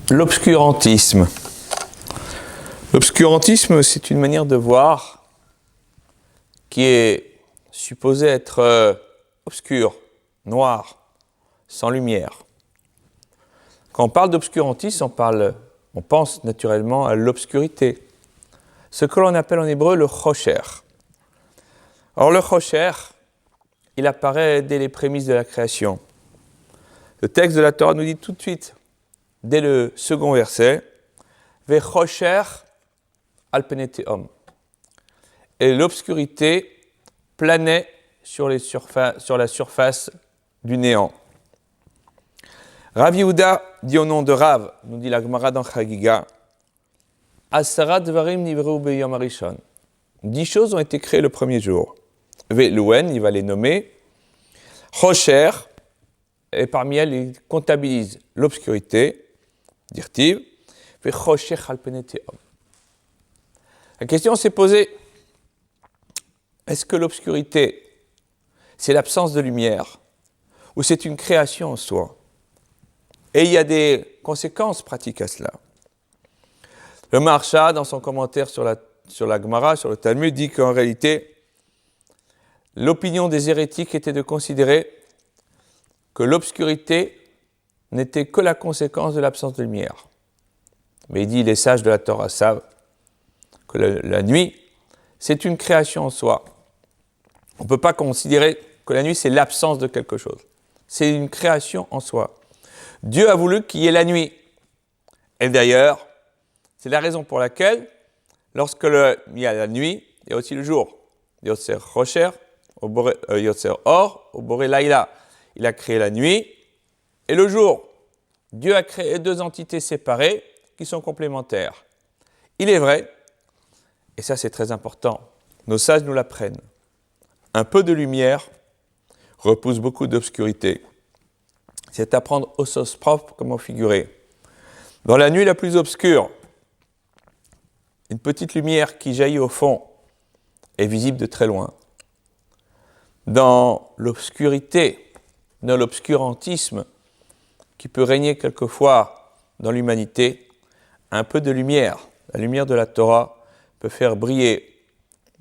L'obscurantisme. L'obscurantisme, c'est une manière de voir qui est supposée être obscure, noire, sans lumière. Quand on parle d'obscurantisme, on pense naturellement à l'obscurité, ce que l'on appelle en hébreu le chosher. Or le chosher, il apparaît dès les prémices de la création. Le texte de la Torah nous dit tout de suite, dès le second verset, « Vechosher al pnei tehom » et l'obscurité planait sur la surface du néant. Rav Yehuda dit au nom de Rav, nous dit la Gemara dans Chagiga, « Asara dvarim nivreu beyom harishon » 10 choses ont été créées le premier jour. Ve'luen, il va les nommer. Chosher, et parmi elles, il comptabilise l'obscurité, dirtiv, ve'chosher al pnei tehom. La question s'est posée, est-ce que l'obscurité, c'est l'absence de lumière, ou c'est une création en soi? Et il y a des conséquences pratiques à cela. Le Maharsha, dans son commentaire sur la Gemara, sur le Talmud, dit qu'en réalité, l'opinion des hérétiques était de considérer que l'obscurité n'était que la conséquence de l'absence de lumière. Mais il dit, les sages de la Torah savent que la nuit, c'est une création en soi. On ne peut pas considérer que la nuit, c'est l'absence de quelque chose. C'est une création en soi. Dieu a voulu qu'il y ait la nuit. Et d'ailleurs, c'est la raison pour laquelle, lorsque il y a la nuit, il y a aussi le jour. Yotzer Chosher, Yotzer Or, Boré Laïla. Il a créé la nuit et le jour. Dieu a créé deux entités séparées qui sont complémentaires. Il est vrai, et ça c'est très important, nos sages nous l'apprennent. Un peu de lumière repousse beaucoup d'obscurité. C'est à prendre au sens propre comme au figuré. Dans la nuit la plus obscure, une petite lumière qui jaillit au fond est visible de très loin. Dans l'obscurité, dans l'obscurantisme qui peut régner quelquefois dans l'humanité, un peu de lumière, la lumière de la Torah, peut faire briller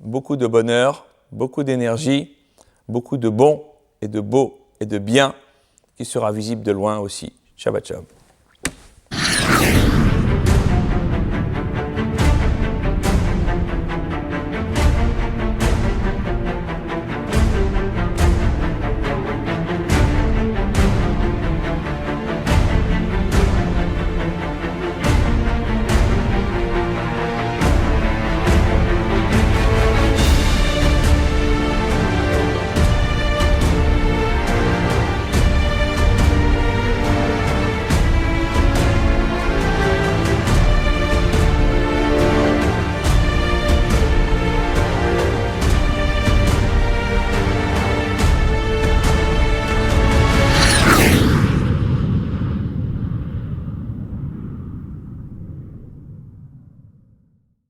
beaucoup de bonheur, beaucoup d'énergie, beaucoup de bon et de beau et de bien qui sera visible de loin aussi. Shabbat Shalom.